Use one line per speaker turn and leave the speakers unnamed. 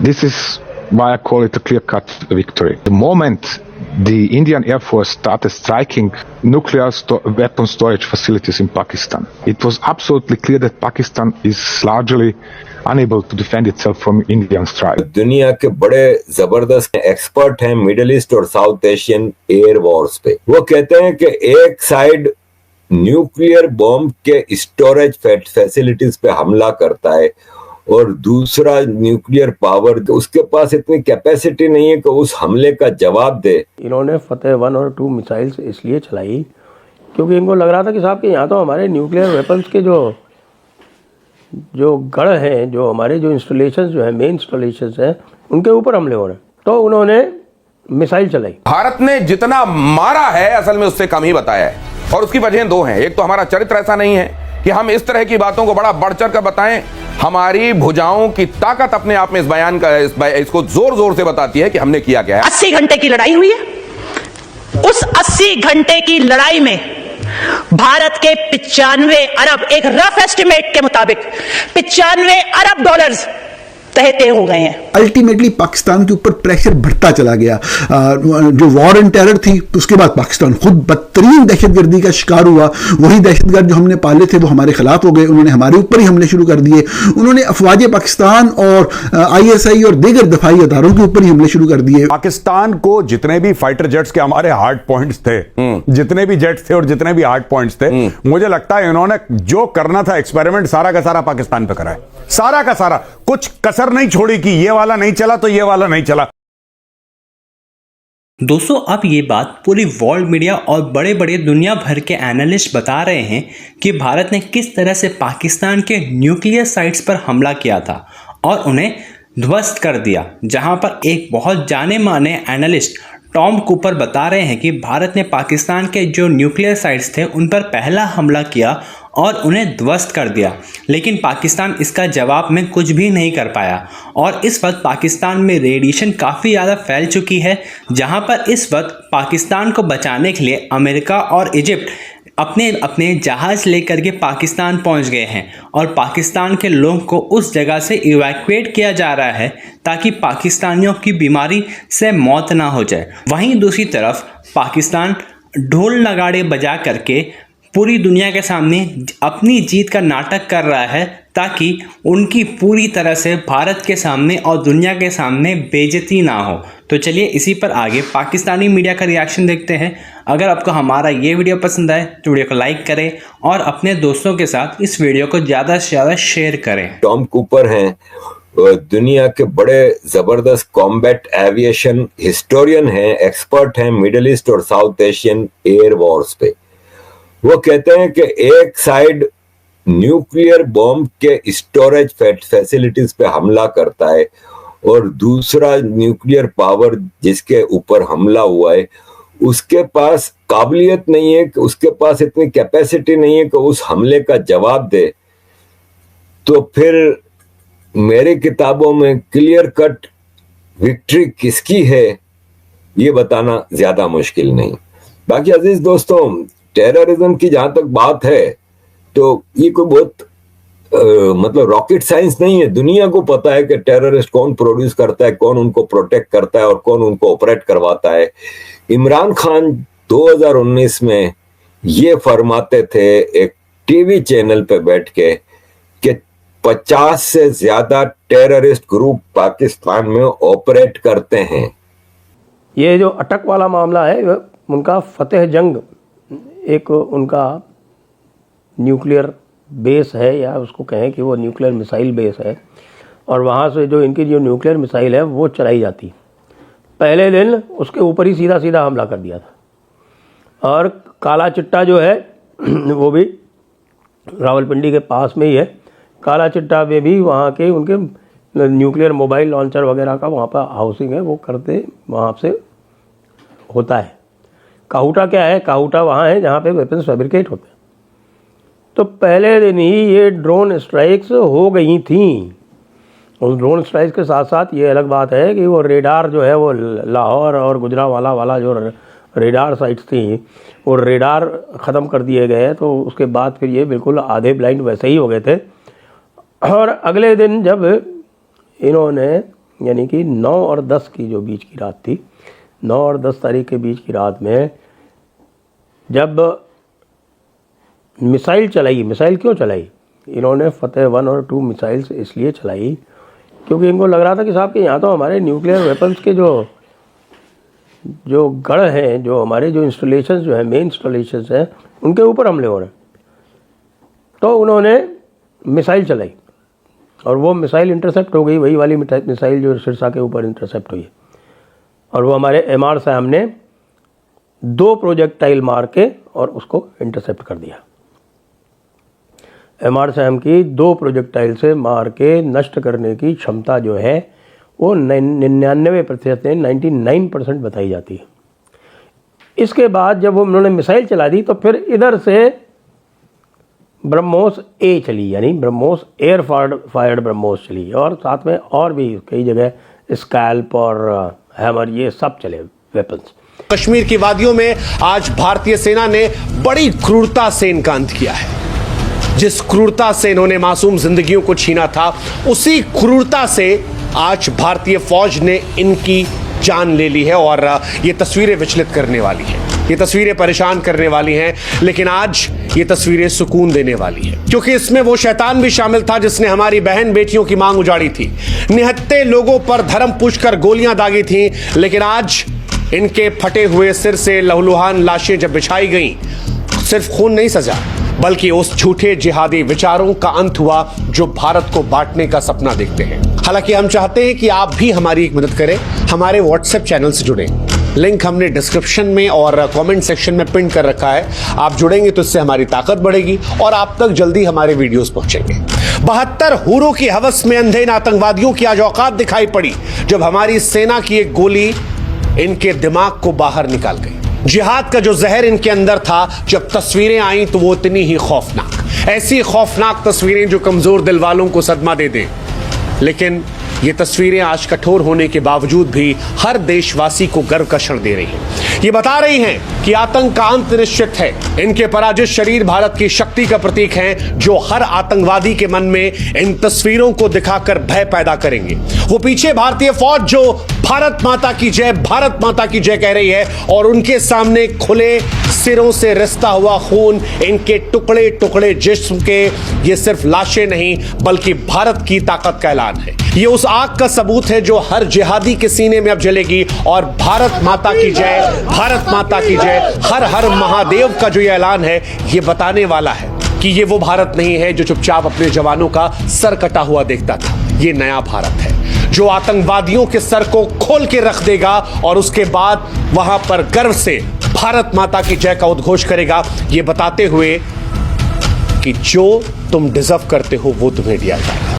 This is why I call it a clear-cut victory. The moment the Indian Air Force started striking nuclear weapon storage facilities in Pakistan, it was absolutely clear that Pakistan is largely unable to defend itself from Indian strike.
दुनिया के बड़े जबरदस्त expert हैं middle east और south Asian air Wars पे। वो कहते हैं कि एक साइड न्यूक्लियर बॉम्ब के स्टोरेज फैसिलिटीज पे हमला करता है और दूसरा न्यूक्लियर पावर, उसके पास इतनी कैपेसिटी नहीं है कि उस हमले का जवाब दे।
इन्होंने फतेह 1 और 2 मिसाइल्स इसलिए चलाई क्योंकि इनको लग रहा था कि साहब कि यहाँ तो हमारे न्यूक्लियर वेपन्स के जो गढ़ हैं, जो हमारे जो इंस्टॉलेशंस जो है, मेन इंस्टॉलेशंस हैं, उनके ऊपर हमले हो रहे हैं, तो उन्होंने मिसाइल चलाई।
भारत ने जितना मारा है असल में उससे कम ही बताया है, और उसकी वजह दो हैं। एक तो हमारा चरित्र ऐसा नहीं है कि हम इस तरह की बातों को बड़ा बढ़ चढ़ कर बताएं। हमारी भुजाओं की ताकत अपने आप में इस बयान का इसको जोर जोर से बताती है कि हमने किया क्या है।
80 घंटे की लड़ाई हुई है। उस 80 घंटे की लड़ाई में भारत के 95 अरब, एक रफ एस्टिमेट के मुताबिक 95 अरब डॉलर्स तय हो गए हैं।
अल्टीमेटली पाकिस्तान के ऊपर प्रेशर बढ़ता चला गया। जो वॉर एंड टेरर थी, उसके बाद पाकिस्तान खुद बदतरीन दहशतगर्दी का शिकार हुआ। वही दहशतगर्द जो हमने पाले थे वो हमारे खिलाफ हो गए, उन्होंने हमारे ऊपर ही हमले शुरू कर दिए। उन्होंने अफवाज पाकिस्तान और ISI और दीगर दफाई अदारों के ऊपर ही हमले शुरू कर दिए।
पाकिस्तान को जितने भी फाइटर जेट्स के हमारे हार्ड पॉइंट्स थे, जितने भी जेट्स थे और जितने भी हार्ड पॉइंट्स थे, मुझे लगता है इन्होंने जो करना था एक्सपेरिमेंट सारा का सारा पाकिस्तान पे करा है, सारा का सारा, कुछ कसर नहीं छोड़ी कि ये वाला नहीं चला तो ये वाला नहीं चला।
दोस्तों, अब ये बात पूरी वर्ल्ड मीडिया और बड़े बड़े दुनिया भर के एनालिस्ट बता रहे हैं कि भारत ने किस तरह से पाकिस्तान के न्यूक्लियर साइट्स पर हमला किया था और उन्हें ध्वस्त कर दिया। जहां पर एक बहुत जाने माने एनालिस्ट टॉम कूपर बता रहे हैं कि भारत ने पाकिस्तान के जो न्यूक्लियर साइट्स थे उन पर पहला हमला किया और उन्हें ध्वस्त कर दिया, लेकिन पाकिस्तान इसका जवाब में कुछ भी नहीं कर पाया। और इस वक्त पाकिस्तान में रेडिएशन काफ़ी ज़्यादा फैल चुकी है, जहां पर इस वक्त पाकिस्तान को बचाने के लिए अमेरिका और इजिप्ट अपने अपने जहाज़ लेकर के पाकिस्तान पहुंच गए हैं और पाकिस्तान के लोगों को उस जगह से इवैक्यूएट किया जा रहा है ताकि पाकिस्तानियों की बीमारी से मौत ना हो जाए। वहीं दूसरी तरफ पाकिस्तान ढोल नगाड़े बजा करके पूरी दुनिया के सामने अपनी जीत का नाटक कर रहा है ताकि उनकी पूरी तरह से भारत के सामने और दुनिया के सामने बेइज्जती ना हो। तो चलिए इसी पर आगे पाकिस्तानी मीडिया का रिएक्शन देखते हैं। अगर आपको हमारा ये वीडियो पसंद आए तो वीडियो को लाइक करें और अपने दोस्तों के साथ इस वीडियो को ज़्यादा से ज़्यादा शेयर करें।
टॉम कूपर हैं, दुनिया के बड़े जबरदस्त कॉम्बैट एविएशन हिस्टोरियन हैं, एक्सपर्ट हैं मिडिल ईस्ट और साउथ एशियन एयर वॉर्स पे। वो कहते हैं कि एक साइड न्यूक्लियर बॉम्ब के स्टोरेज फैसिलिटीज पे हमला करता है और दूसरा न्यूक्लियर पावर जिसके ऊपर हमला हुआ है उसके पास काबिलियत नहीं है, कि उसके पास इतनी कैपेसिटी नहीं है कि उस हमले का जवाब दे। तो फिर मेरी किताबों में क्लियर कट विक्ट्री किसकी है ये बताना ज्यादा मुश्किल नहीं। बाकी अजीज दोस्तों, टेररिज्म की जहां तक बात है तो ये कोई बहुत मतलब रॉकेट साइंस नहीं है। दुनिया को पता है कि टेररिस्ट कौन प्रोड्यूस करता है, कौन उनको प्रोटेक्ट करता है और कौन उनको ऑपरेट करवाता है। इमरान खान 2019 में ये फरमाते थे एक टीवी चैनल पे बैठ के कि 50 से ज्यादा टेररिस्ट ग्रुप पाकिस्तान में ऑपरेट करते हैं।
ये जो अटक वाला मामला है उनका फतेह जंग एक उनका न्यूक्लियर बेस है, या उसको कहें कि वो न्यूक्लियर मिसाइल बेस है, और वहाँ से जो इनकी जो न्यूक्लियर मिसाइल है वो चलाई जाती। पहले दिन उसके ऊपर ही सीधा सीधा हमला कर दिया था। और काला चिट्टा जो है वो भी रावलपिंडी के पास में ही है। काला चिट्टा में भी वहाँ के उनके न्यूक्लियर मोबाइल लॉन्चर वगैरह का वहाँ पर हाउसिंग है, वो करते वहाँ से होता है। काहूटा क्या है? काहूटा वहाँ है जहाँ पे वेपन्स फैब्रिकेट होते हैं। तो पहले दिन ही ये ड्रोन स्ट्राइक्स हो गई थी। उस ड्रोन स्ट्राइक्स के साथ साथ ये अलग बात है कि वो रेडार जो है वो लाहौर और गुजरांवाला वाला जो रेडार साइट्स थी वो रेडार ख़त्म कर दिए गए। तो उसके बाद फिर ये बिल्कुल आधे ब्लाइंड वैसे ही हो गए थे। और अगले दिन जब इन्होंने यानी कि 9 और 10 की जो बीच की रात थी, 9 और 10 तारीख के बीच की रात में जब मिसाइल चलाई, मिसाइल क्यों चलाई इन्होंने? फतेह 1 और 2 मिसाइल्स इसलिए चलाई क्योंकि इनको लग रहा था कि साहब कि यहाँ तो हमारे न्यूक्लियर वेपन्स के जो गढ़ हैं, जो हमारे जो इंस्टॉलेशंस जो है, मेन इंस्टॉलेशंस हैं, उनके ऊपर हमले हो रहे हैं। तो उन्होंने मिसाइल चलाई और वो मिसाइल इंटरसेप्ट हो गई, वही वाली मिसाइल जो सिरसा के ऊपर इंटरसेप्ट हुई है। और वो हमारे एमआर साहब ने 2 प्रोजेक्टाइल मार के और उसको इंटरसेप्ट कर दिया। एमआर साहब की 2 प्रोजेक्टाइल से मार के नष्ट करने की क्षमता जो है वो 99% से 99% बताई जाती है। इसके बाद जब वो उन्होंने मिसाइल चला दी तो फिर इधर से ब्रह्मोस ए चली, यानी ब्रह्मोस एयर फायर्ड ब्रह्मोस चली, और साथ में और भी कई जगह स्कैल्प और हैमर ये सब चले वेपन्स।
कश्मीर की वादियों में आज भारतीय सेना ने बड़ी क्रूरता से इनका अंत किया है। जिस क्रूरता से इन्होंने मासूम जिंदगियों को छीना था, उसी क्रूरता से आज भारतीय फौज ने इनकी जान ले ली है। और ये तस्वीरें विचलित करने वाली हैं, ये तस्वीरें परेशान करने वाली हैं, लेकिन आज ये तस्वीरें सुकून देने वाली हैं, क्योंकि इसमें वो शैतान भी शामिल था जिसने हमारी बहन बेटियों की मांग उजाड़ी थी, निहत्थे लोगों पर धर्म पूछकर गोलियां दागी थी। लेकिन आज इनके फटे हुए सिर से लहूलुहान लाशें जब बिछाई गई, सिर्फ खून नहीं सजा, बल्कि उस झूठे जिहादी विचारों का अंत हुआ जो भारत को बांटने का सपना देखते हैं। हालांकि हम चाहते हैं कि आप भी हमारी एक मदद करें, हमारे व्हाट्सएप चैनल से जुड़ें। लिंक हमने डिस्क्रिप्शन में और कमेंट सेक्शन में पिन कर रखा है। आप जुड़ेंगे तो इससे हमारी ताकत बढ़ेगी और आप तक जल्दी हमारे वीडियोस पहुंचेंगे। 72 हूरों की हवस में अंधे इन आतंकवादियों की आज औकात दिखाई पड़ी जब हमारी सेना की एक गोली इनके दिमाग को बाहर निकाल गई। जिहाद का जो जहर इनके अंदर था, जब तस्वीरें आई तो वो इतनी ही खौफनाक, ऐसी खौफनाक तस्वीरें जो कमजोर दिल वालों को सदमा दे दें। लेकिन ये तस्वीरें आज कठोर होने के बावजूद भी हर देशवासी को गर्व का क्षण दे रही हैं। ये बता रही हैं कि आतंक का अंत निश्चित है। इनके पराजित शरीर भारत की शक्ति का प्रतीक हैं, जो हर आतंकवादी के मन में इन तस्वीरों को दिखाकर भय पैदा करेंगे। वो पीछे भारतीय फौज जो भारत माता की जय, भारत माता की जय कह रही है, और उनके सामने खुले सिरों से रिसता हुआ खून, इनके टुकड़े टुकड़े जिस्म के, ये सिर्फ लाशें नहीं बल्कि भारत की ताकत का ऐलान है। ये उस आग का सबूत है जो हर जिहादी के सीने में अब जलेगी। और भारत माता की जय, भारत माता की जय, हर हर महादेव का जो ये ऐलान है, ये बताने वाला है कि ये वो भारत नहीं है जो चुपचाप अपने जवानों का सर कटा हुआ देखता था। ये नया भारत है जो आतंकवादियों के सर को खोल के रख देगा और उसके बाद वहां पर गर्व से भारत माता की जय का उद्घोष करेगा, ये बताते हुए कि जो तुम डिजर्व करते हो वो तुम्हें दिया जाएगा।